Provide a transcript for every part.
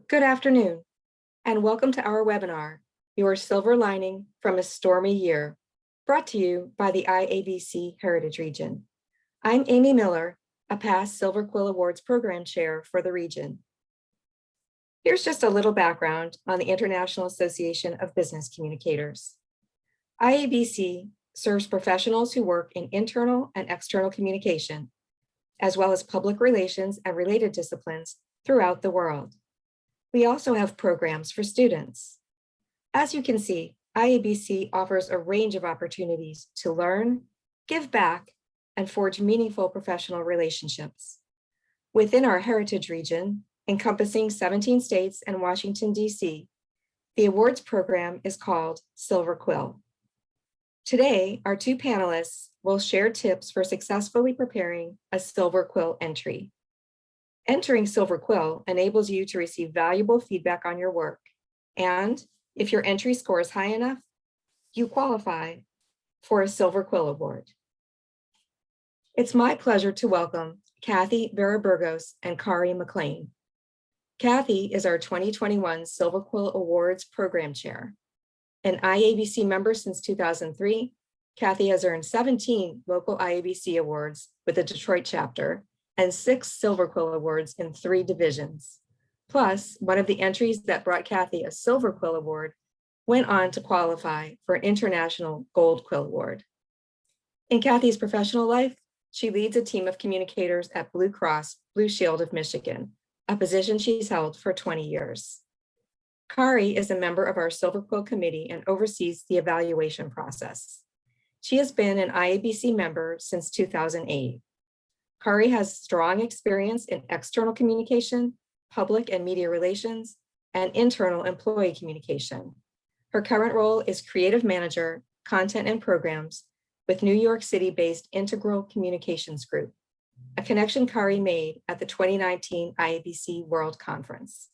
Good afternoon, and welcome to our webinar, Your Silver Lining from a Stormy Year, brought to you by the IABC Heritage Region. I'm Amy Miller, a past Silver Quill Awards Program Chair for the region. Here's just a little background on the International Association of Business Communicators. IABC serves professionals who work in internal and external communication, as well as public relations and related disciplines throughout the world. We also have programs for students. As you can see, IABC offers a range of opportunities to learn, give back, and forge meaningful professional relationships. Within our heritage region, encompassing 17 states and Washington, D.C., the awards program is called Silver Quill. Today, our two panelists will share tips for successfully preparing a Silver Quill entry. Entering Silver Quill enables you to receive valuable feedback on your work, and if your entry score is high enough, you qualify for a Silver Quill Award. It's my pleasure to welcome Kathy Vera-Burgos and Kari McLean. Kathy is our 2021 Silver Quill Awards Program Chair. An IABC member since 2003, Kathy has earned 17 local IABC awards with the Detroit chapter and 6 Silver Quill Awards in 3 divisions. Plus, one of the entries that brought Kathy a Silver Quill Award went on to qualify for an International Gold Quill Award. In Kathy's professional life, she leads a team of communicators at Blue Cross Blue Shield of Michigan, a position she's held for 20 years. Kari is a member of our Silver Quill Committee and oversees the evaluation process. She has been an IABC member since 2008. Kari has strong experience in external communication, public and media relations, and internal employee communication. Her current role is Creative Manager, Content and Programs with New York City-based Integral Communications Group, a connection Kari made at the 2019 IABC World Conference.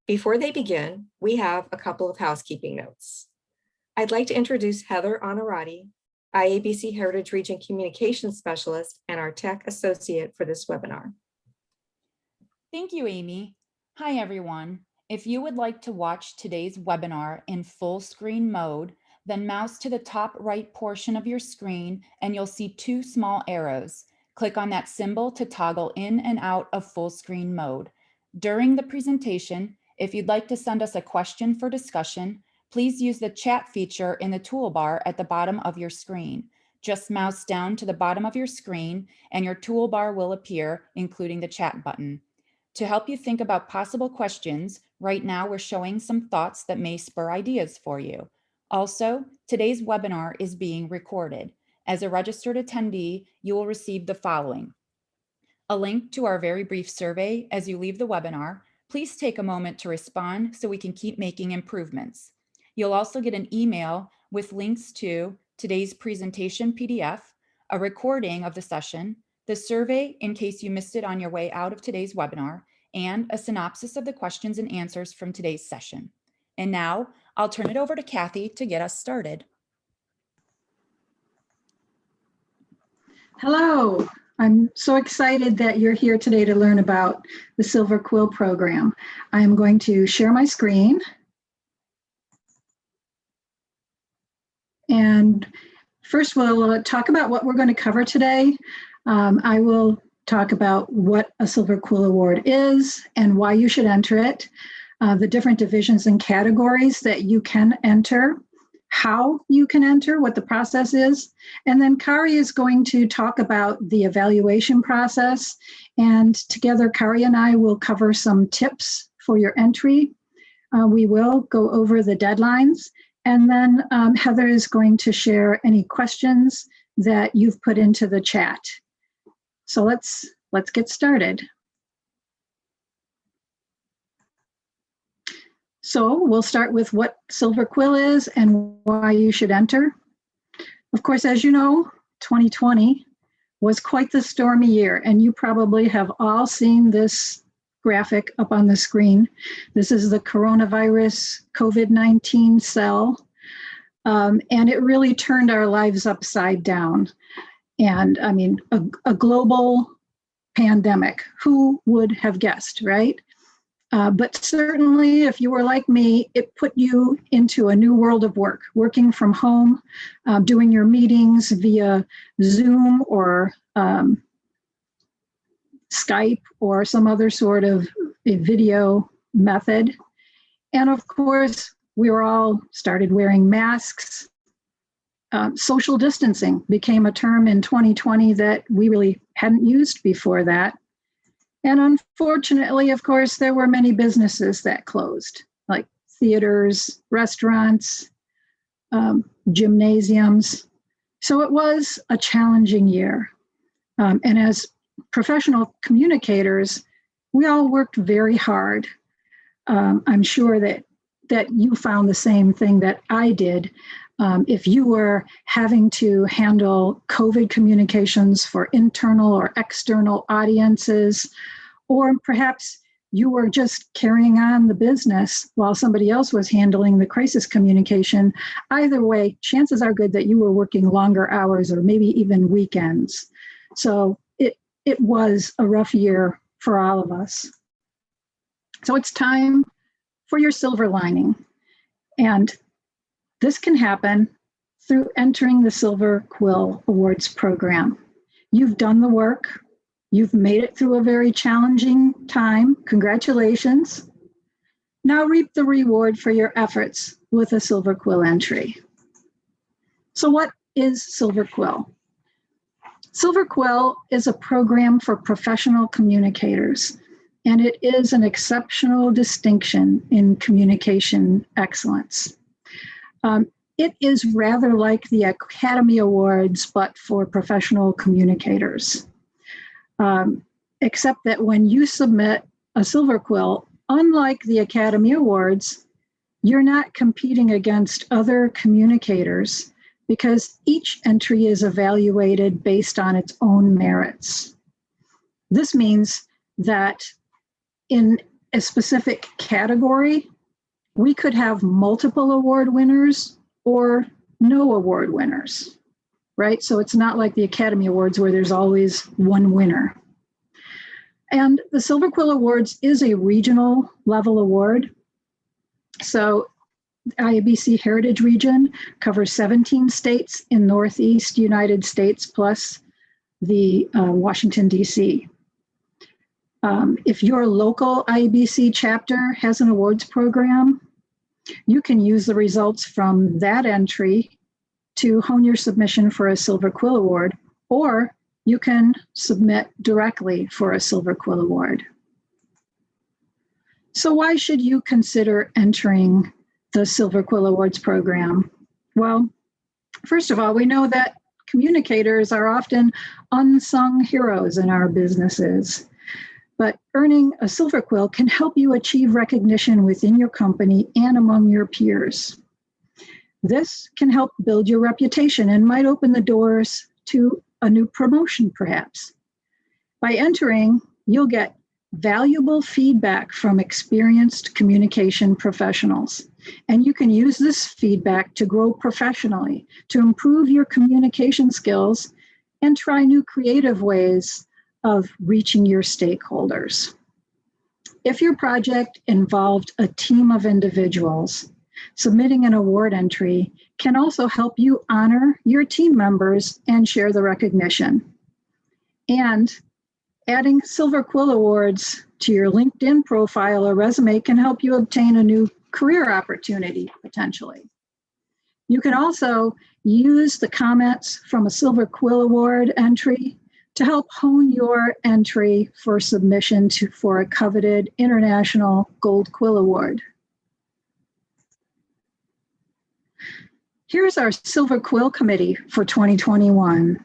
Before they begin, we have a couple of housekeeping notes. I'd like to introduce Heather Onorati, IABC Heritage Region Communications Specialist and our Tech Associate for this webinar. Thank you, Amy. Hi, everyone. If you would like to watch today's webinar in full screen mode, then mouse to the top right portion of your screen and you'll see 2 small arrows. Click on that symbol to toggle in and out of full screen mode. During the presentation, if you'd like to send us a question for discussion, please use the chat feature in the toolbar at the bottom of your screen. Just mouse down to the bottom of your screen and your toolbar will appear, including the chat button. To help you think about possible questions, right now we're showing some thoughts that may spur ideas for you. Also, today's webinar is being recorded. As a registered attendee, you will receive the following: a link to our very brief survey as you leave the webinar. Please take a moment to respond so we can keep making improvements. You'll also get an email with links to today's presentation PDF, a recording of the session, the survey in case you missed it on your way out of today's webinar, and a synopsis of the questions and answers from today's session. And now I'll turn it over to Kathy to get us started. Hello, I'm so excited that you're here today to learn about the Silver Quill program. I am going to share my screen. And first we'll talk about what we're going to cover today. I will talk about what a Silver Quill Award is and why you should enter it, the different divisions and categories that you can enter, how you can enter, what the process is, and then Kari is going to talk about the evaluation process, and together Kari and I will cover some tips for your entry. We will go over the deadlines, and then Heather is going to share any questions that you've put into the chat. So let's get started. So we'll start with what Silver Quill is and why you should enter. Of course, as you know, 2020 was quite the stormy year, and you probably have all seen this graphic up on the screen. This is the coronavirus COVID-19 cell, and it really turned our lives upside down. And I mean, a global pandemic, who would have guessed, right? But certainly, if you were like me, it put you into a new world of work, working from home, doing your meetings via Zoom or Skype or some other sort of a video method. And of course, we were all started wearing masks. Social distancing became a term in 2020 that we really hadn't used before that. And unfortunately, of course, there were many businesses that closed, like theaters, restaurants, gymnasiums. So it was a challenging year. And as professional communicators, we all worked very hard. I'm sure that you found the same thing that I did. If you were having to handle COVID communications for internal or external audiences, or perhaps you were just carrying on the business while somebody else was handling the crisis communication, either way, chances are good that you were working longer hours or maybe even weekends. So it was a rough year for all of us. So it's time for your silver lining. And this can happen through entering the Silver Quill Awards program. You've done the work. You've made it through a very challenging time. Congratulations. Now reap the reward for your efforts with a Silver Quill entry. So what is Silver Quill? Silver Quill is a program for professional communicators, and it is an exceptional distinction in communication excellence. It is rather like the Academy Awards, but for professional communicators. Except that when you submit a Silver Quill, unlike the Academy Awards, you're not competing against other communicators because each entry is evaluated based on its own merits. This means that in a specific category, we could have multiple award winners or no award winners, right? So it's not like the Academy Awards where there's always one winner. And the Silver Quill Awards is a regional level award. So IABC Heritage Region covers 17 states in Northeast United States plus the Washington, D.C. If your local IABC chapter has an awards program, you can use the results from that entry to hone your submission for a Silver Quill Award, or you can submit directly for a Silver Quill Award. So why should you consider entering the Silver Quill Awards program? Well, first of all, we know that communicators are often unsung heroes in our businesses, but earning a Silver Quill can help you achieve recognition within your company and among your peers. This can help build your reputation and might open the doors to a new promotion, perhaps. By entering, you'll get valuable feedback from experienced communication professionals. And you can use this feedback to grow professionally, to improve your communication skills, and try new creative ways of reaching your stakeholders. If your project involved a team of individuals, submitting an award entry can also help you honor your team members and share the recognition. And adding Silver Quill Awards to your LinkedIn profile or resume can help you obtain a new career opportunity, potentially. You can also use the comments from a Silver Quill Award entry to help hone your entry for submission for a coveted International Gold Quill Award. Here's our Silver Quill Committee for 2021.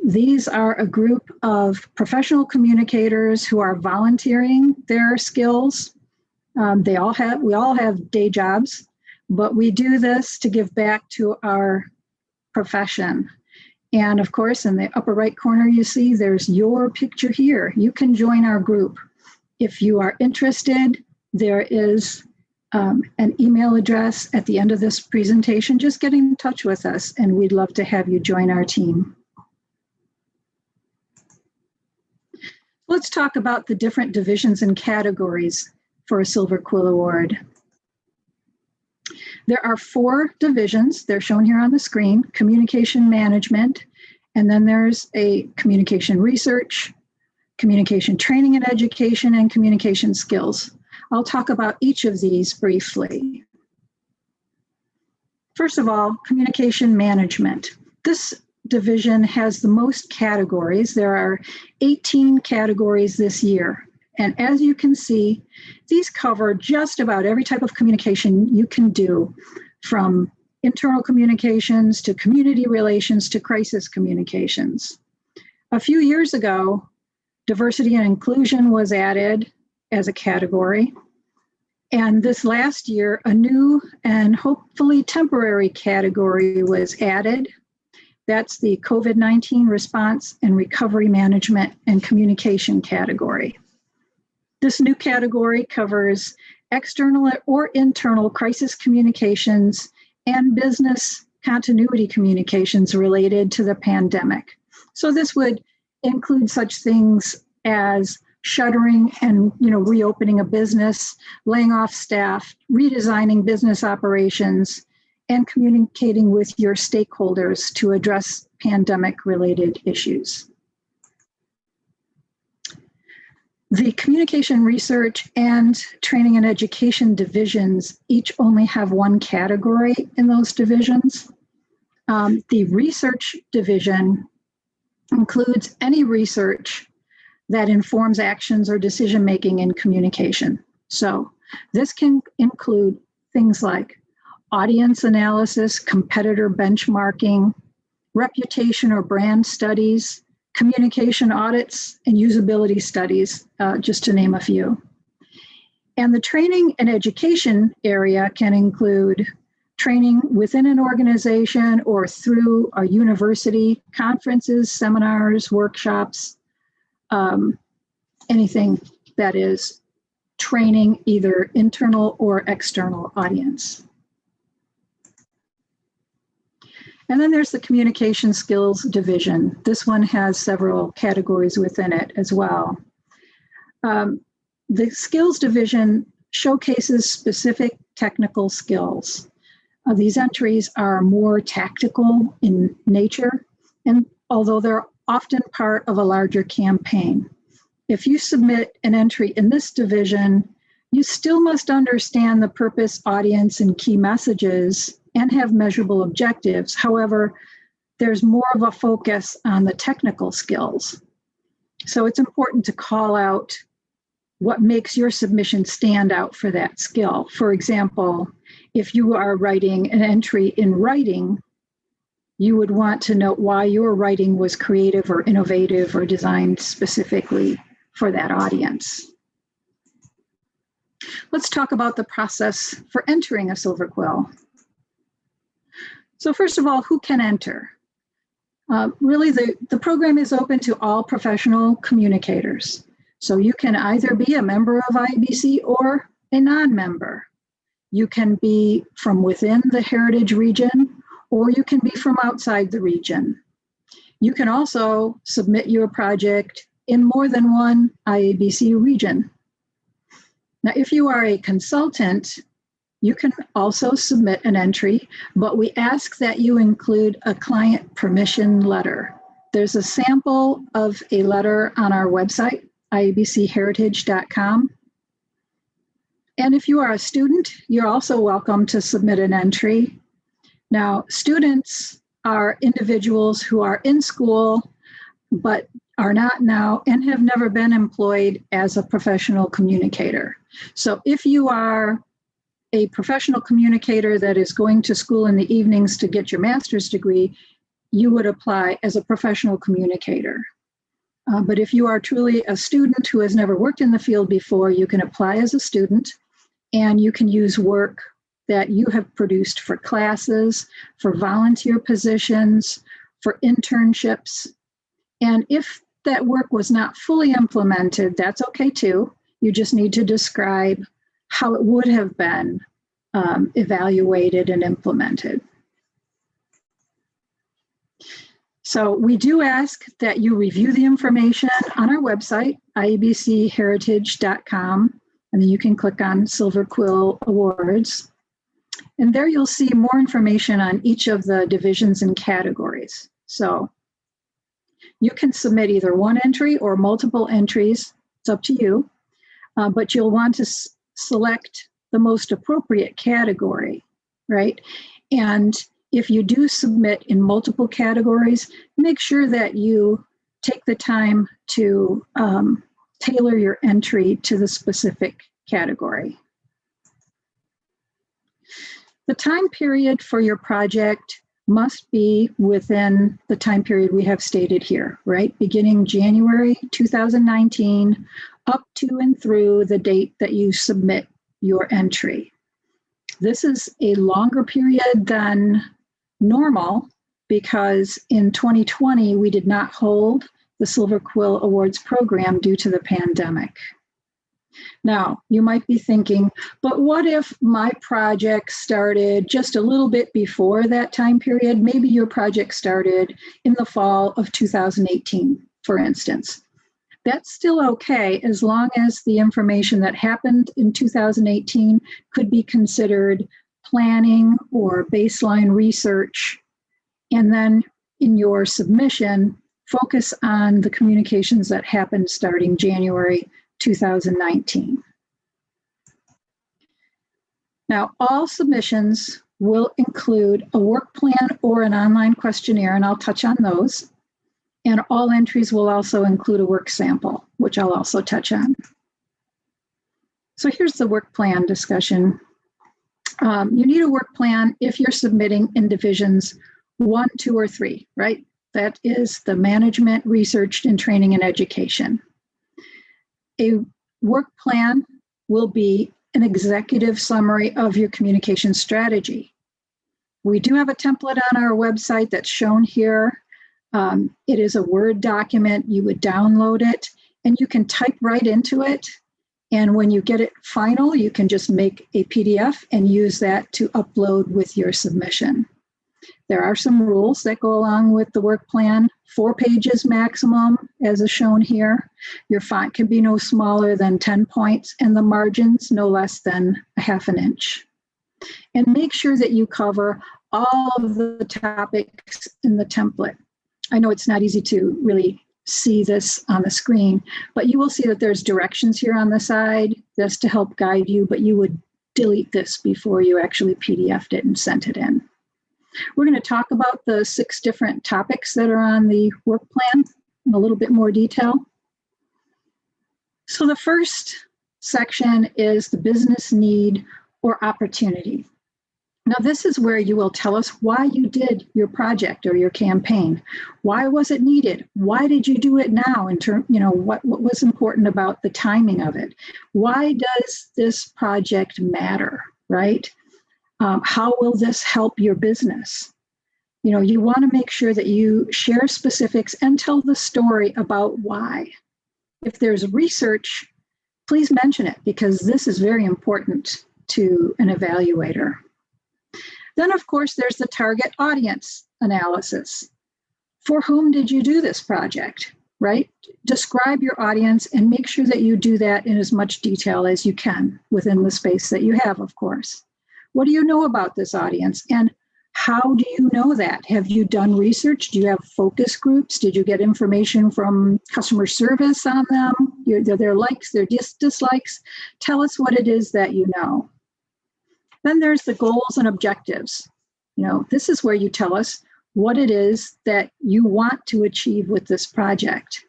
These are a group of professional communicators who are volunteering their skills. We all have day jobs, but we do this to give back to our profession. And of course, in the upper right corner, you see there's your picture here. You can join our group. If you are interested, there is an email address at the end of this presentation. Just get in touch with us, and we'd love to have you join our team. Let's talk about the different divisions and categories for a Silver Quill Award. There are 4 divisions. They're shown here on the screen: communication management, and then there's a communication research, communication training and education, and communication skills. I'll talk about each of these briefly. First of all, communication management. This division has the most categories. There are 18 categories this year. And as you can see, these cover just about every type of communication you can do, from internal communications to community relations to crisis communications. A few years ago, diversity and inclusion was added as a category. And this last year, a new and hopefully temporary category was added. That's the COVID-19 response and recovery management and communication category. This new category covers external or internal crisis communications and business continuity communications related to the pandemic. So this would include such things as shuttering and reopening a business, laying off staff, redesigning business operations, and communicating with your stakeholders to address pandemic-related issues. The communication research and training and education divisions each only have 1 category in those divisions. The research division includes any research that informs actions or decision-making in communication. So this can include things like audience analysis, competitor benchmarking, reputation or brand studies, communication audits, and usability studies, just to name a few. And the training and education area can include training within an organization or through a university, conferences, seminars, workshops, anything that is training either internal or external audience. And then there's the communication skills division. This one has several categories within it as well. The skills division showcases specific technical skills. These entries are more tactical in nature, and although they're often part of a larger campaign. If you submit an entry in this division, you still must understand the purpose, audience, and key messages and have measurable objectives. However, there's more of a focus on the technical skills. So it's important to call out what makes your submission stand out for that skill. For example, if you are writing an entry in writing, you would want to note why your writing was creative or innovative or designed specifically for that audience. Let's talk about the process for entering a Silver Quill. So first of all, who can enter? Really, the program is open to all professional communicators. So you can either be a member of IABC or a non-member. You can be from within the Heritage region, or you can be from outside the region. You can also submit your project in more than one IABC region. Now, if you are a consultant, you can also submit an entry, but we ask that you include a client permission letter. There's a sample of a letter on our website, iabcheritage.com. And if you are a student, you're also welcome to submit an entry. Now, students are individuals who are in school, but are not now and have never been employed as a professional communicator. So if you are a professional communicator that is going to school in the evenings to get your master's degree, you would apply as a professional communicator. But if you are truly a student who has never worked in the field before, you can apply as a student, and you can use work that you have produced for classes, for volunteer positions, for internships. And if that work was not fully implemented, that's okay too. You just need to describe how it would have been evaluated and implemented. So we do ask that you review the information on our website, iabcheritage.com, and then you can click on Silver Quill Awards. And there you'll see more information on each of the divisions and categories. So you can submit either one entry or multiple entries. It's up to you, but you'll want to select the most appropriate category, right? And if you do submit in multiple categories, make sure that you take the time to tailor your entry to the specific category. The time period for your project must be within the time period we have stated here, right? Beginning January 2019 up to and through the date that you submit your entry. This is a longer period than normal because in 2020 we did not hold the Silver Quill Awards program due to the pandemic. Now, you might be thinking, but what if my project started just a little bit before that time period? Maybe your project started in the fall of 2018, for instance. That's still okay as long as the information that happened in 2018 could be considered planning or baseline research. And then in your submission, focus on the communications that happened starting January 2019. Now, all submissions will include a work plan or an online questionnaire, and I'll touch on those. And all entries will also include a work sample, which I'll also touch on. So here's the work plan discussion. You need a work plan if you're submitting in divisions 1, 2, or 3, right? That is the management, research, and training and education. A work plan will be an executive summary of your communication strategy. We do have a template on our website that's shown here. It is a Word document. You would download it and you can type right into it. And when you get it final, you can just make a PDF and use that to upload with your submission. There are some rules that go along with the work plan. 4 pages maximum, as is shown here. Your font can be no smaller than 10 points and the margins no less than 1/2 inch. And make sure that you cover all of the topics in the template. I know it's not easy to really see this on the screen, but you will see that there's directions here on the side just to help guide you, but you would delete this before you actually PDF'd it and sent it in. We're going to talk about the 6 different topics that are on the work plan in a little bit more detail. So the first section is the business need or opportunity. Now, this is where you will tell us why you did your project or your campaign. Why was it needed? Why did you do it now? What was important about the timing of it? Why does this project matter, right? How will this help your business? You want to make sure that you share specifics and tell the story about why. If there's research, please mention it because this is very important to an evaluator. Then, of course, there's the target audience analysis. For whom did you do this project, right? Describe your audience and make sure that you do that in as much detail as you can within the space that you have, of course. What do you know about this audience? And how do you know that? Have you done research? Do you have focus groups? Did you get information from customer service on them? Their likes, their dislikes? Tell us what it is that you know. Then there's the goals and objectives. This is where you tell us what it is that you want to achieve with this project.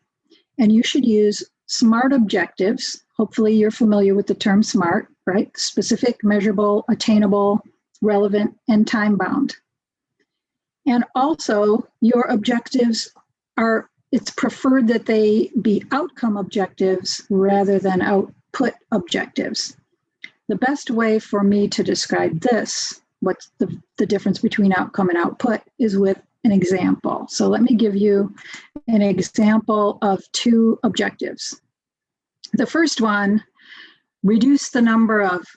And you should use SMART objectives. Hopefully you're familiar with the term SMART, right? Specific, measurable, attainable, relevant, and time-bound. And also your objectives it's preferred that they be outcome objectives rather than output objectives. The best way for me to describe this, what's the difference between outcome and output, is with an example. So let me give you an example of 2 objectives. The first one, reduce the number of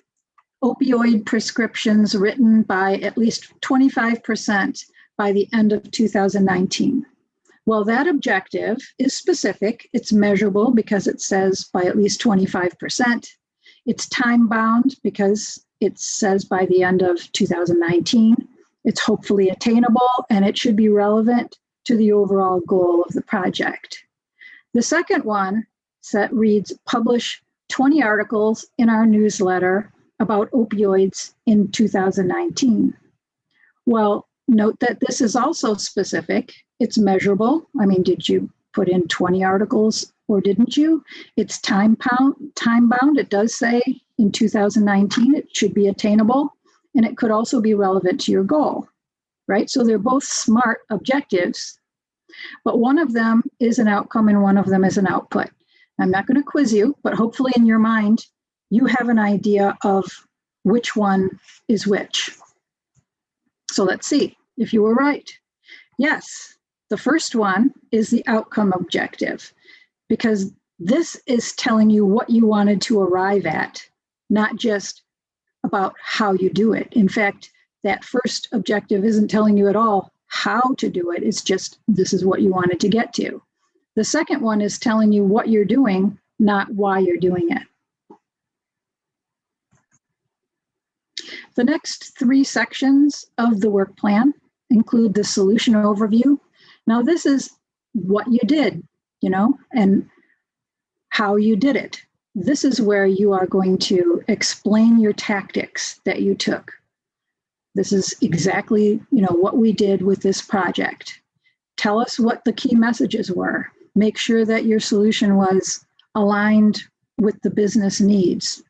opioid prescriptions written by at least 25% by the end of 2019. Well, that objective is specific. It's measurable because it says by at least 25%. It's time bound because it says by the end of 2019. It's hopefully attainable, and it should be relevant to the overall goal of the project. The second one reads, publish 20 articles in our newsletter about opioids in 2019. Well, note that this is also specific. It's measurable. I mean, did you put in 20 articles or didn't you? It's time bound. It does say in 2019 it should be attainable, and it could also be relevant to your goal, right? So they're both SMART objectives, but one of them is an outcome and one of them is an output. I'm not going to quiz you, but hopefully in your mind, you have an idea of which one is which. So let's see if you were right. Yes, the first one is the outcome objective, because this is telling you what you wanted to arrive at, not just about how you do it. In fact, that first objective isn't telling you at all how to do it. It's just, this is what you wanted to get to. The second one is telling you what you're doing, not why you're doing it. The next 3 sections of the work plan include the solution overview. Now, this is what you did, and how you did it. This is where you are going to explain your tactics that you took. This is exactly, what we did with this project. Tell us what the key messages were. Make sure that your solution was aligned with the business needs.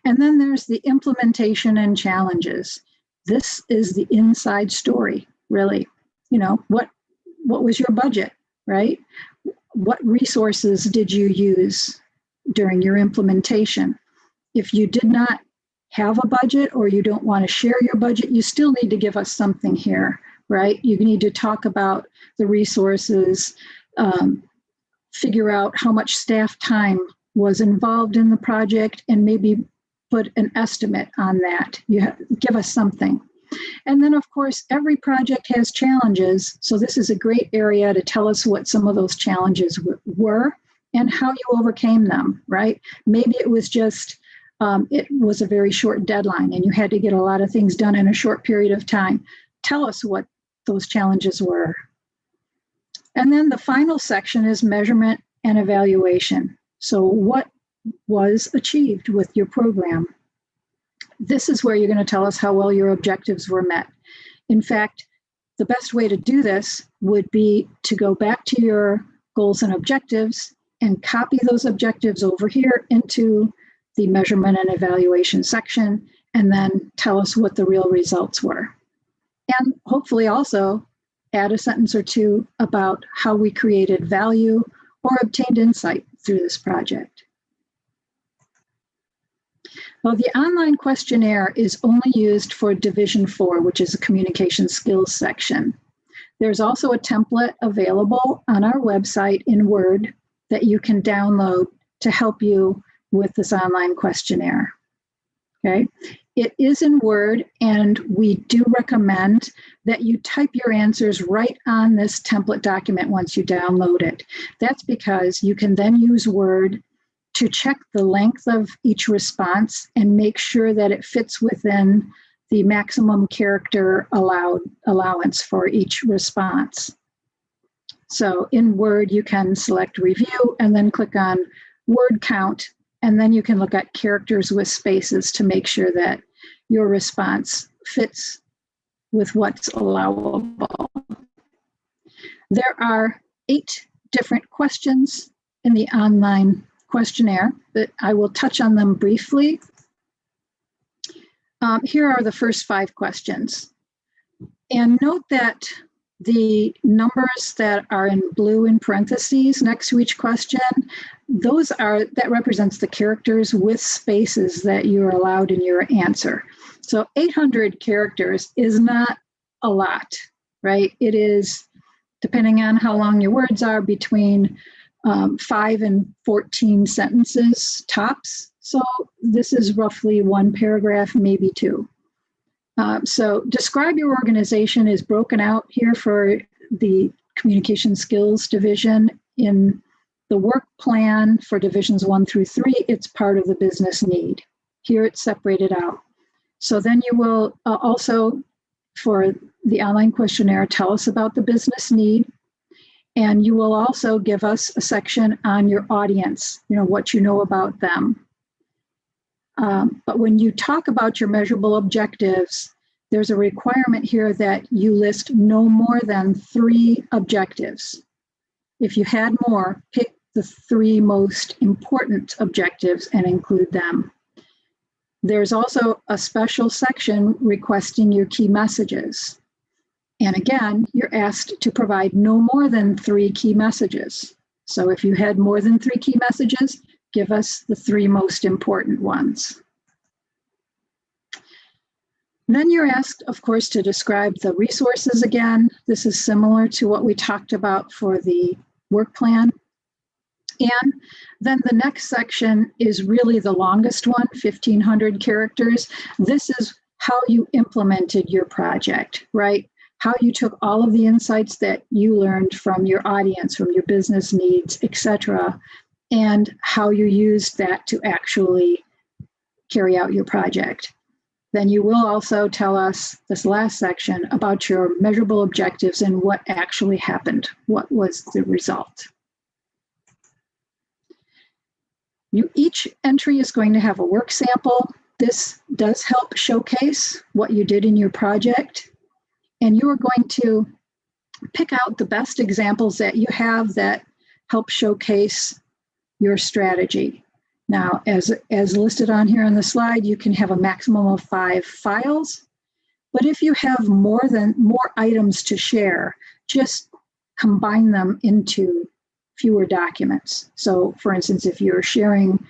And then there's the implementation and challenges. This is the inside story, really. What was your budget, right? What resources did you use during your implementation? If you did not have a budget or you don't want to share your budget, you still need to give us something here, right? You need to talk about the resources, figure out how much staff time was involved in the project, and maybe put an estimate on that. Give us something. And then, of course, every project has challenges. So this is a great area to tell us what some of those challenges were and how you overcame them, right? Maybe it was just, it was a very short deadline and you had to get a lot of things done in a short period of time. Tell us what those challenges were. And then the final section is measurement and evaluation. So what was achieved with your program? This is where you're going to tell us how well your objectives were met. In fact, the best way to do this would be to go back to your goals and objectives and copy those objectives over here into the measurement and evaluation section, and then tell us what the real results were. And hopefully also add a sentence or two about how we created value or obtained insight through this project. Well, the online questionnaire is only used for Division 4, which is a communication skills section. There's also a template available on our website in Word that you can download to help you with this online questionnaire. Okay, it is in Word, and we do recommend that you type your answers right on this template document once you download it. That's because you can then use Word to check the length of each response and make sure that it fits within the maximum character allowance for each response. So in Word, you can select Review and then click on Word Count, and then you can look at characters with spaces to make sure that your response fits with what's allowable. There are 8 different questions in the online questionnaire, but I will touch on them briefly. Here are the first 5 questions. And note that the numbers that are in blue in parentheses next to each question, that represents the characters with spaces that you're allowed in your answer. So 800 characters is not a lot, right? It is, depending on how long your words are, between 5 and 14 sentences tops. So this is roughly 1 paragraph, maybe 2. So describe your organization is broken out here for the communication skills division. In the work plan for divisions 1 through 3, it's part of the business need. Here it's separated out. So then you will also, for the online questionnaire, tell us about the business need. And you will also give us a section on your audience, what you know about them. But when you talk about your measurable objectives, there's a requirement here that you list no more than 3 objectives. If you had more, pick the 3 most important objectives and include them. There's also a special section requesting your key messages. And again, you're asked to provide no more than 3 key messages. So if you had more than 3 key messages, give us the 3 most important ones. Then you're asked, of course, to describe the resources again. This is similar to what we talked about for the work plan. And then the next section is really the longest one, 1,500 characters. This is how you implemented your project, right? How you took all of the insights that you learned from your audience, from your business needs, etc., and how you used that to actually carry out your project. Then you will also tell us, this last section, about your measurable objectives and what actually happened. What was the result? Each entry is going to have a work sample. This does help showcase what you did in your project. And you are going to pick out the best examples that you have that help showcase your strategy. Now, as listed on here on the slide, you can have a maximum of 5 files. But if you have more items to share, just combine them into fewer documents. So, for instance, if you're sharing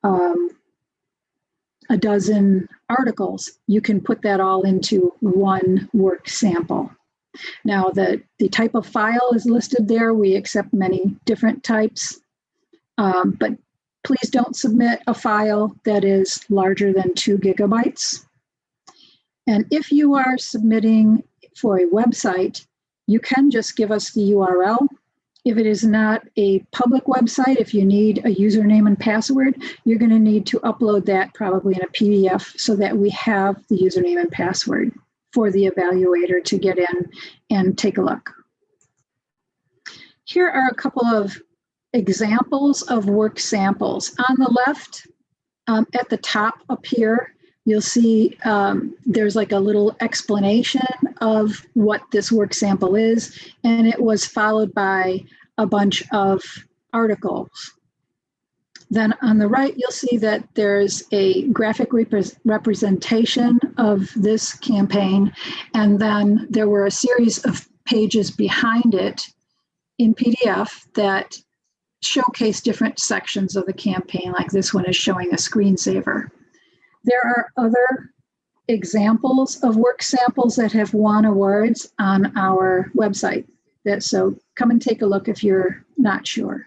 a dozen articles, you can put that all into one work sample. Now, the type of file is listed there. We accept many different types, but please don't submit a file that is larger than 2 gigabytes. And if you are submitting for a website, you can just give us the URL. If it is not a public website, if you need a username and password, you're going to need to upload that probably in a PDF so that we have the username and password for the evaluator to get in and take a look. Here are a couple of examples of work samples. On the left, at the top up here, you'll see there's like a little explanation of what this work sample is, and it was followed by a bunch of articles. Then on the right, you'll see that there's a graphic representation of this campaign, and then there were a series of pages behind it in PDF that showcase different sections of the campaign, like this one is showing a screensaver. There are other examples of work samples that have won awards on our website. So come and take a look if you're not sure.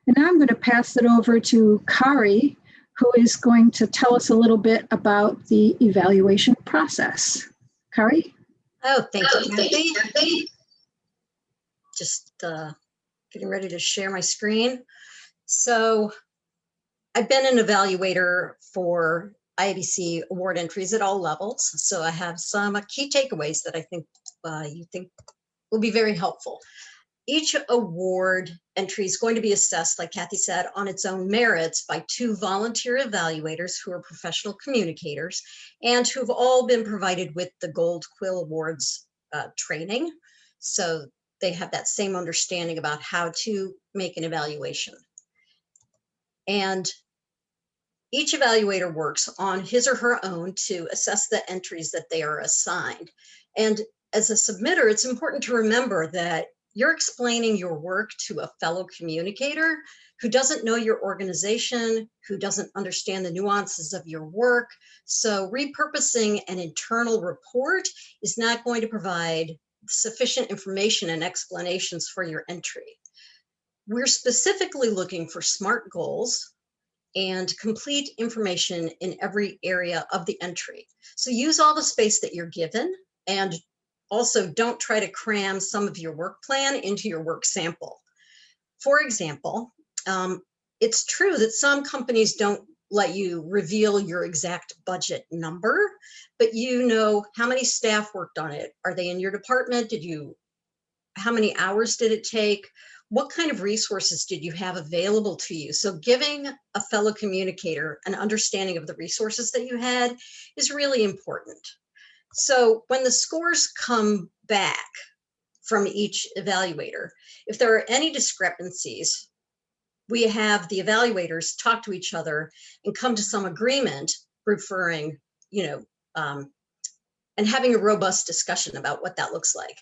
And now I'm going to pass it over to Kari, who is going to tell us a little bit about the evaluation process. Kari? Oh, thank you, Kathy. Just getting ready to share my screen. So I've been an evaluator for IABC award entries at all levels. So I have some key takeaways that I think you think will be very helpful. Each award entry is going to be assessed, like Kathy said, on its own merits by 2 volunteer evaluators who are professional communicators and who have all been provided with the Gold Quill Awards training. So they have that same understanding about how to make an evaluation. And each evaluator works on his or her own to assess the entries that they are assigned. And as a submitter, it's important to remember that you're explaining your work to a fellow communicator who doesn't know your organization, who doesn't understand the nuances of your work. So repurposing an internal report is not going to provide sufficient information and explanations for your entry. We're specifically looking for SMART goals and complete information in every area of the entry. So use all the space that you're given and also don't try to cram some of your work plan into your work sample. For example, it's true that some companies don't let you reveal your exact budget number, but you know how many staff worked on it. Are they in your department? How many hours did it take? What kind of resources did you have available to you? So giving a fellow communicator an understanding of the resources that you had is really important. So when the scores come back from each evaluator, if there are any discrepancies, we have the evaluators talk to each other and come to some agreement, referring, and having a robust discussion about what that looks like.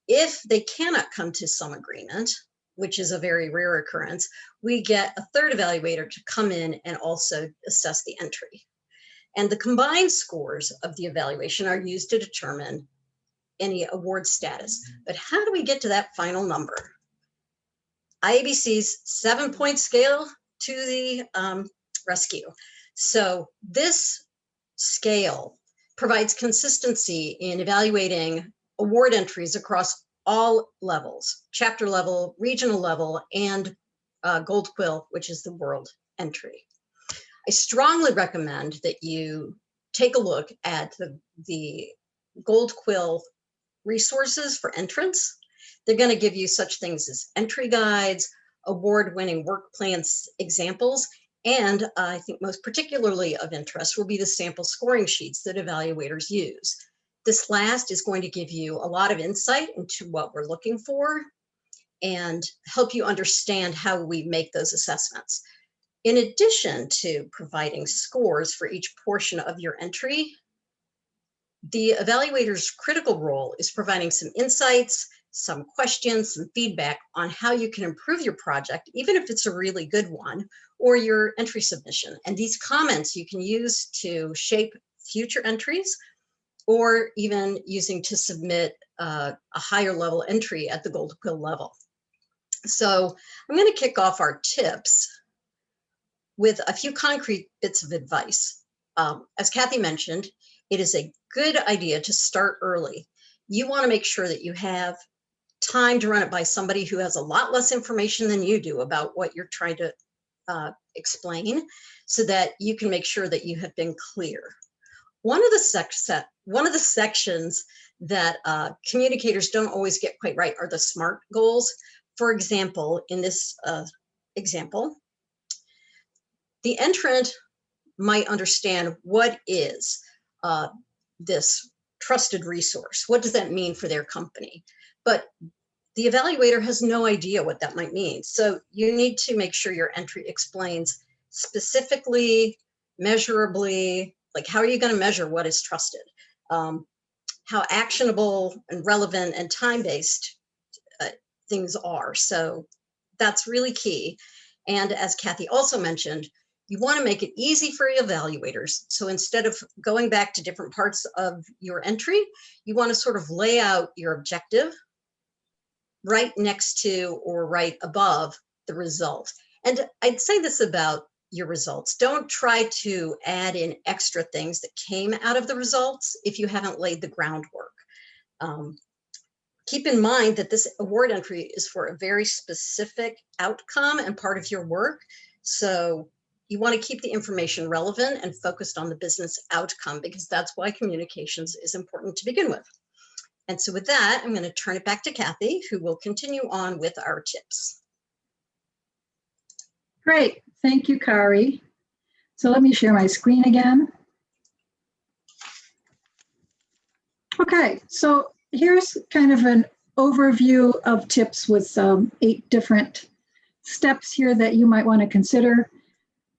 If they cannot come to some agreement, which is a very rare occurrence, we get a third evaluator to come in and also assess the entry. And the combined scores of the evaluation are used to determine any award status. But how do we get to that final number? IABC's 7-point scale to the rescue. So this scale provides consistency in evaluating award entries across all levels, chapter level, regional level, and Gold Quill, which is the world entry. I strongly recommend that you take a look at the Gold Quill resources for entrants. They're going to give you such things as entry guides, award-winning work plans examples, and I think most particularly of interest will be the sample scoring sheets that evaluators use. This last is going to give you a lot of insight into what we're looking for and help you understand how we make those assessments. In addition to providing scores for each portion of your entry, the evaluator's critical role is providing some insights, some questions, some feedback on how you can improve your project, even if it's a really good one, or your entry submission. And these comments you can use to shape future entries, or even using to submit a higher level entry at the Gold Quill level. So I'm going to kick off our tips with a few concrete bits of advice. As Kathy mentioned, it is a good idea to start early. You want to make sure that you have time to run it by somebody who has a lot less information than you do about what you're trying to explain, so that you can make sure that you have been clear. One of the sections that communicators don't always get quite right are the SMART goals. For example, in this example, the entrant might understand what is this trusted resource. What does that mean for their company? But the evaluator has no idea what that might mean. So you need to make sure your entry explains specifically, measurably, like how are you going to measure what is trusted? How actionable and relevant and time-based things are. So that's really key. And as Kathy also mentioned, you want to make it easy for evaluators. So instead of going back to different parts of your entry, you want to sort of lay out your objective right next to or right above the result. And I'd say this about your results. Don't try to add in extra things that came out of the results if you haven't laid the groundwork. Keep in mind that this award entry is for a very specific outcome and part of your work. So you want to keep the information relevant and focused on the business outcome, because that's why communications is important to begin with. And so with that, I'm going to turn it back to Kathy, who will continue on with our tips. Great. Thank you, Kari. So let me share my screen again. Okay, so here's kind of an overview of tips with 8 different steps here that you might want to consider.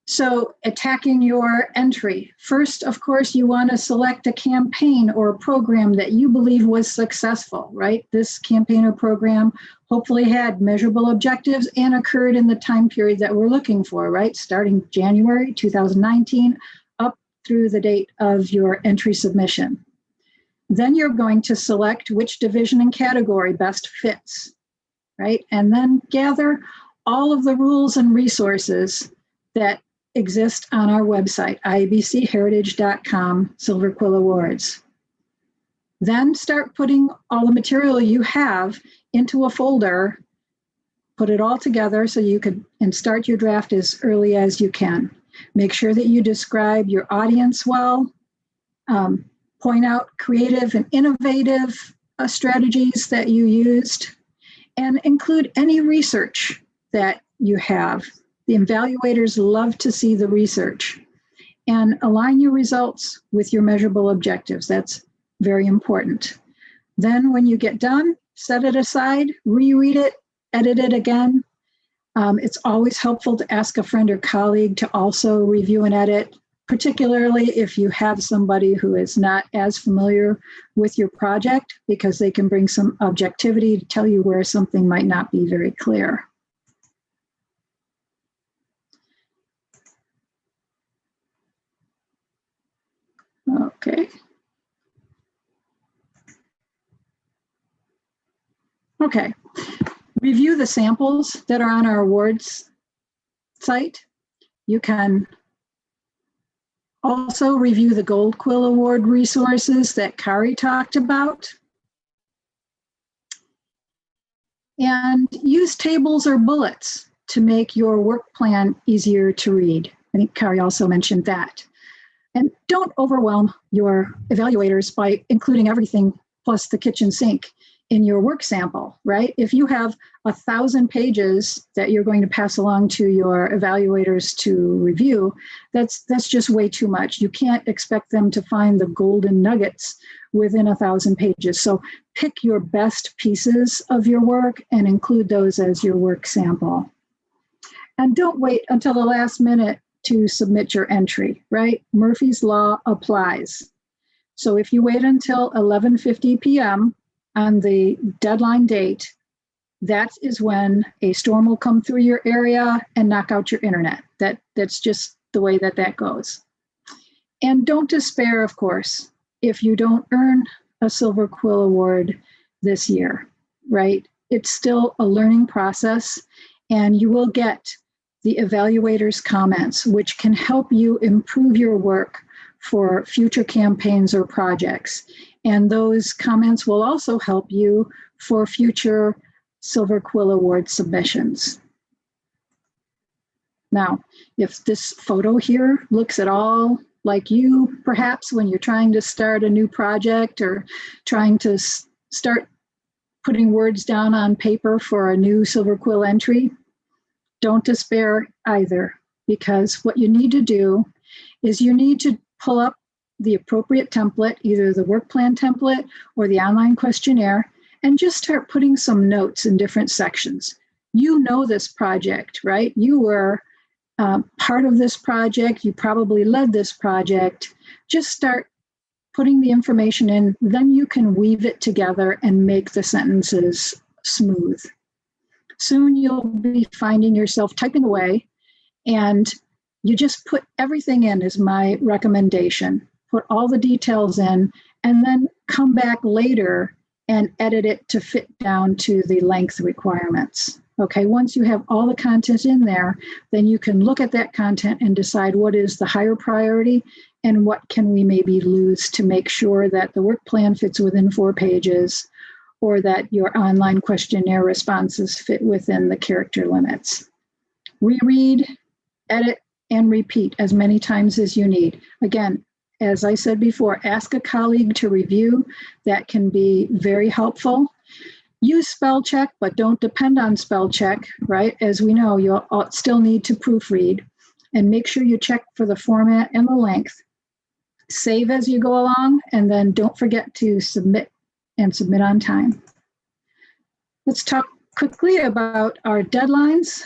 So attacking your entry. First, of course, you want to select a campaign or a program that you believe was successful, right? This campaign or program hopefully had measurable objectives and occurred in the time period that we're looking for, right? Starting January 2019 up through the date of your entry submission. Then you're going to select which division and category best fits, right? And then gather all of the rules and resources that exist on our website, iabcheritage.com, Silver Quill Awards. Then start putting all the material you have into a folder, put it all together so you could, and start your draft as early as you can. Make sure that you describe your audience well, point out creative and innovative strategies that you used, and include any research that you have. The evaluators love to see the research. And align your results with your measurable objectives. That's very important. Then when you get done, set it aside, reread it, edit it again. It's always helpful to ask a friend or colleague to also review and edit, particularly if you have somebody who is not as familiar with your project, because they can bring some objectivity to tell you where something might not be very clear. Okay. Okay. Review the samples that are on our awards site. You can also review the Gold Quill Award resources that Kari talked about. And use tables or bullets to make your work plan easier to read. I think Kari also mentioned that. And don't overwhelm your evaluators by including everything plus the kitchen sink in your work sample, right? If you have 1,000 pages that you're going to pass along to your evaluators to review, that's just way too much. You can't expect them to find the golden nuggets within 1,000 pages. So pick your best pieces of your work and include those as your work sample. And don't wait until the last minute to submit your entry, right? Murphy's Law applies. So if you wait until 11:50 p.m. on the deadline date, that is when a storm will come through your area and knock out your internet. That's just the way that goes. And don't despair, of course, if you don't earn a Silver Quill Award this year, right? It's still a learning process, and you will get the evaluators' comments, which can help you improve your work for future campaigns or projects. And those comments will also help you for future Silver Quill Award submissions. Now, if this photo here looks at all like you, perhaps when you're trying to start a new project or trying to start putting words down on paper for a new Silver Quill entry, don't despair either, because what you need to do is you need to pull up the appropriate template, either the work plan template or the online questionnaire, and just start putting some notes in different sections. You know this project, right? You were part of this project. You probably led this project. Just start putting the information in, then you can weave it together and make the sentences smooth. Soon you'll be finding yourself typing away, and you just put everything in is my recommendation. Put all the details in, and then come back later and edit it to fit down to the length requirements. Okay, once you have all the content in there, then you can look at that content and decide what is the higher priority and what can we maybe lose to make sure that the work plan fits within 4 pages, or that your online questionnaire responses fit within the character limits. Reread, edit, and repeat as many times as you need. Again, as I said before, ask a colleague to review. That can be very helpful. Use spell check, but don't depend on spell check, right? As we know, you'll still need to proofread, and make sure you check for the format and the length. Save as you go along, and then don't forget to submit and submit on time. Let's talk quickly about our deadlines.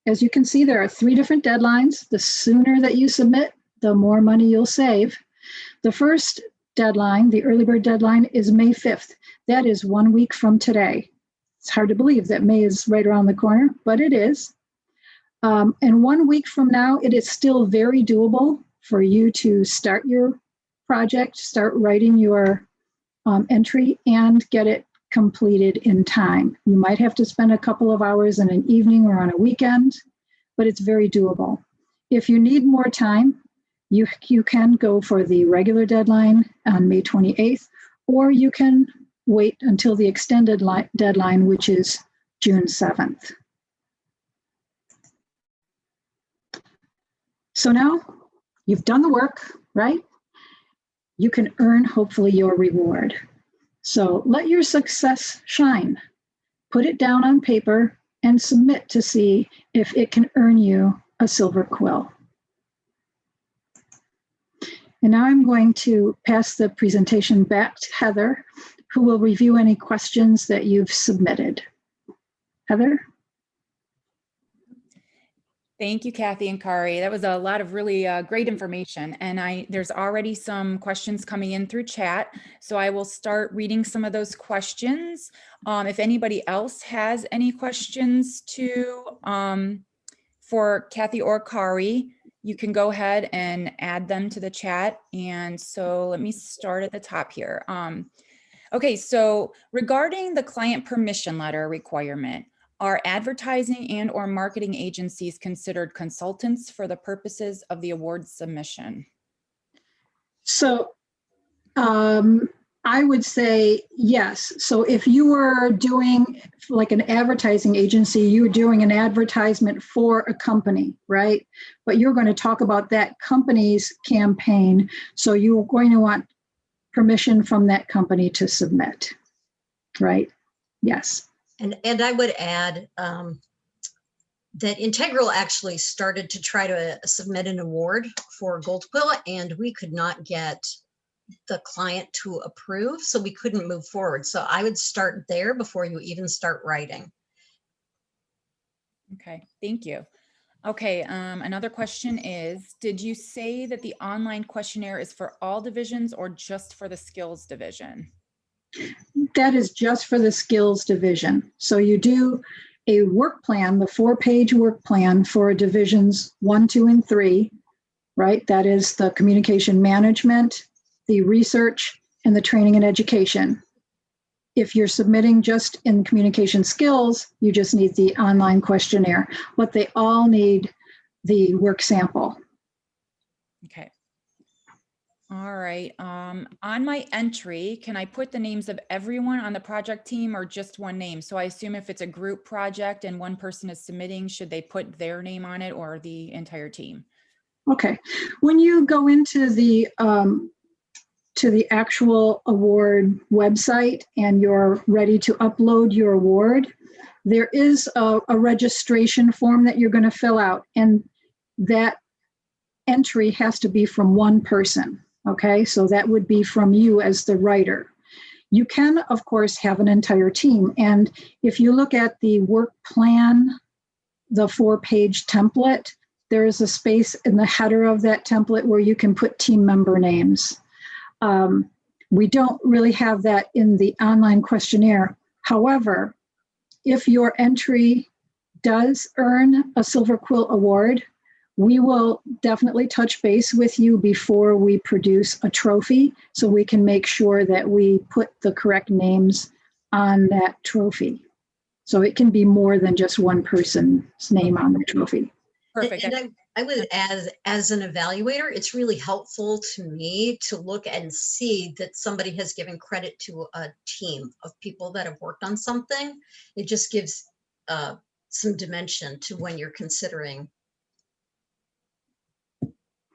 As you can see, there are 3 different deadlines. The sooner that you submit, the more money you'll save. The first deadline, the early bird deadline, is May 5th. That is 1 week from today. It's hard to believe that May is right around the corner, but it is. And 1 week from now, it is still very doable for you to start your project, start writing your entry, and get it completed in time. You might have to spend a couple of hours in an evening or on a weekend, but it's very doable. If you need more time, you can go for the regular deadline on May 28th, or you can wait until the extended deadline, which is June 7th. So now you've done the work, right? You can earn, hopefully, your reward. So let your success shine. Put it down on paper and submit to see if it can earn you a silver quill. And now I'm going to pass the presentation back to Heather, who will review any questions that you've submitted. Heather? Thank you, Kathy and Kari. That was a lot of really great information. And there's already some questions coming in through chat. So I will start reading some of those questions. If anybody else has any questions for Kathy or Kari, you can go ahead and add them to the chat. And so let me start at the top here. Okay, so regarding the client permission letter requirement, are advertising and or marketing agencies considered consultants for the purposes of the award submission? So I would say yes. So if you were doing like an advertising agency, you're doing an advertisement for a company, right? But you're going to talk about that company's campaign. So you're going to want permission from that company to submit, right? Yes. And I would add that Integral actually started to try to submit an award for Gold Quill, and we could not get the client to approve, so we couldn't move forward. So I would start there before you even start writing. Okay, thank you. Okay, another question is, did you say that the online questionnaire is for all divisions or just for the skills division? That is just for the skills division. So you do a work plan, the 4-page work plan for divisions 1, 2, and 3, right? That is the communication management, the research, and the training and education. If you're submitting just in communication skills, you just need the online questionnaire, but they all need the work sample. Okay. All right. On my entry, can I put the names of everyone on the project team or just one name? So I assume if it's a group project and one person is submitting, should they put their name on it or the entire team? Okay. When you go into the actual award website and you're ready to upload your award, there is a registration form that you're going to fill out, and that entry has to be from one person. Okay, so that would be from you as the writer. You can, of course, have an entire team. And if you look at the work plan, the 4-page template, there is a space in the header of that template where you can put team member names. We don't really have that in the online questionnaire. However, if your entry does earn a Silver Quill Award, we will definitely touch base with you before we produce a trophy so we can make sure that we put the correct names on that trophy. So it can be more than just one person's name on the trophy. Perfect. And I would add, as an evaluator, it's really helpful to me to look and see that somebody has given credit to a team of people that have worked on something. It just gives some dimension to when you're considering.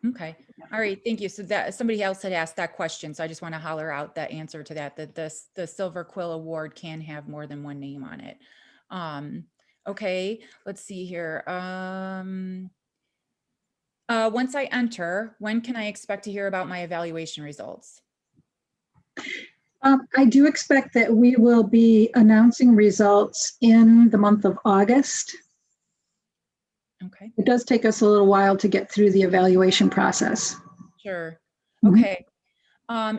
Okay. All right. Thank you. So that somebody else had asked that question. So I just want to holler out that answer to that, that the Silver Quill Award can have more than one name on it. Okay. Let's see here. Once I enter, when can I expect to hear about my evaluation results? I do expect that we will be announcing results in the month of August. Okay. It does take us a little while to get through the evaluation process. Sure. Mhm. Okay.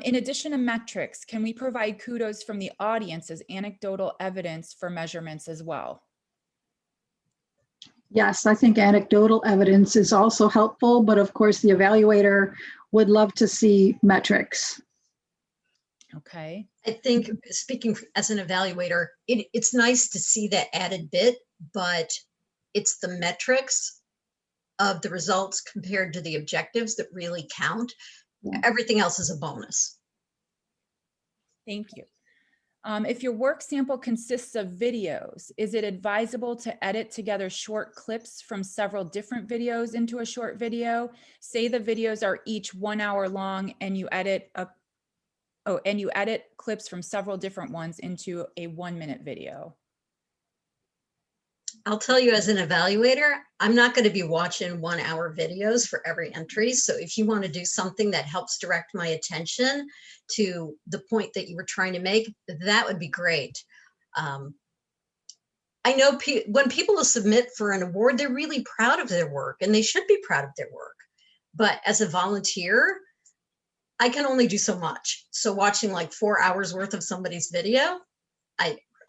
In addition to metrics, can we provide kudos from the audience as anecdotal evidence for measurements as well? Yes, I think anecdotal evidence is also helpful, but of course the evaluator would love to see metrics. Okay. I think, speaking as an evaluator, it's nice to see that added bit, but it's the metrics of the results compared to the objectives that really count. Yeah. Everything else is a bonus. Thank you. If your work sample consists of videos, is it advisable to edit together short clips from several different videos into a short video? Say the videos are each 1 hour long and you edit clips from several different ones into a 1-minute video. I'll tell you, as an evaluator, I'm not going to be watching 1 hour videos for every entry. So if you want to do something that helps direct my attention to the point that you were trying to make, that would be great. I know when people submit for an award, they're really proud of their work, and they should be proud of their work. But as a volunteer, I can only do so much. So watching like 4 hours worth of somebody's video,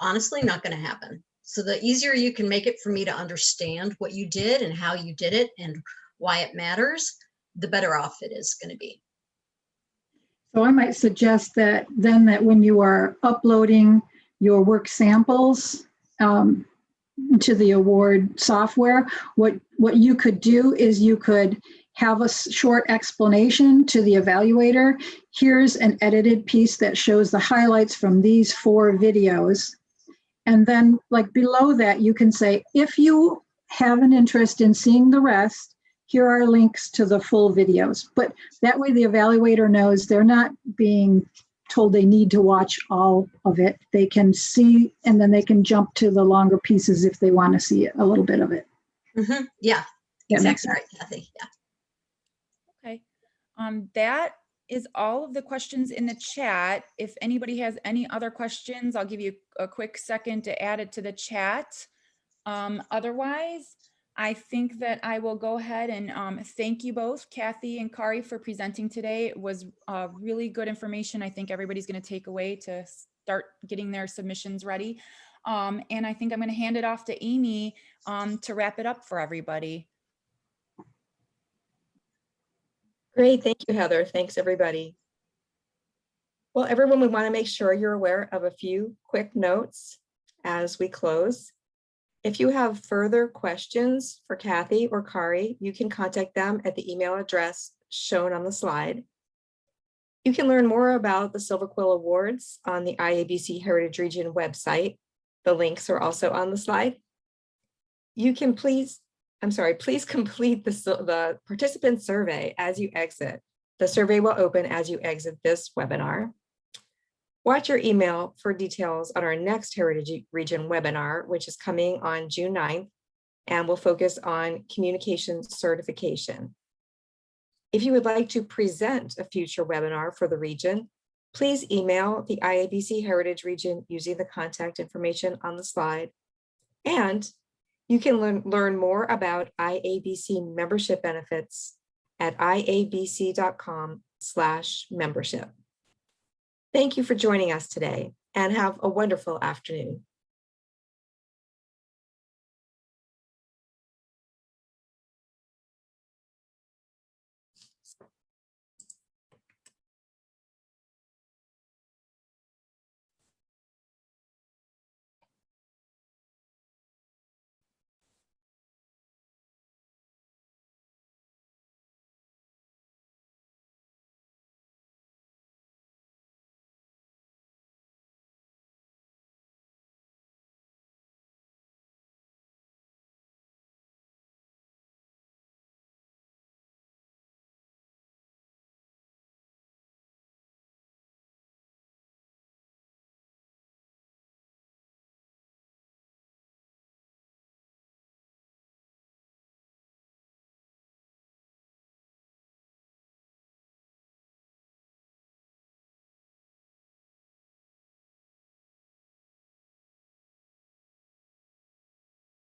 honestly not going to happen. So the easier you can make it for me to understand what you did and how you did it and why it matters, the better off it is going to be. So I might suggest that then that when you are uploading your work samples to the award software, what you could do is you could have a short explanation to the evaluator. Here's an edited piece that shows the highlights from these 4 videos. And then like below that, you can say, if you have an interest in seeing the rest, here are links to the full videos. But that way the evaluator knows they're not being told they need to watch all of it. They can see, and then they can jump to the longer pieces if they want to see a little bit of it. Mm-hmm. Yeah, exactly right, Kathy. Yeah. Okay. That is all of the questions in the chat. If anybody has any other questions, I'll give you a quick second to add it to the chat. Otherwise, I think that I will go ahead and thank you both, Kathy and Kari, for presenting today. It was really good information. I think everybody's going to take away to start getting their submissions ready. And I think I'm going to hand it off to Amy to wrap it up for everybody. Great, thank you, Heather. Thanks, everybody. Well, everyone, we want to make sure you're aware of a few quick notes as we close. If you have further questions for Kathy or Kari, you can contact them at the email address shown on the slide. You can learn more about the Silver Quill Awards on the IABC Heritage Region website. The links are also on the slide. You can please complete the participant survey as you exit. The survey will open as you exit this webinar. Watch your email for details on our next Heritage Region webinar, which is coming on June 9th, and will focus on communication certification. If you would like to present a future webinar for the region, please email the IABC Heritage Region using the contact information on the slide. And you can learn more about IABC membership benefits at iabc.com/membership. Thank you for joining us today and have a wonderful afternoon.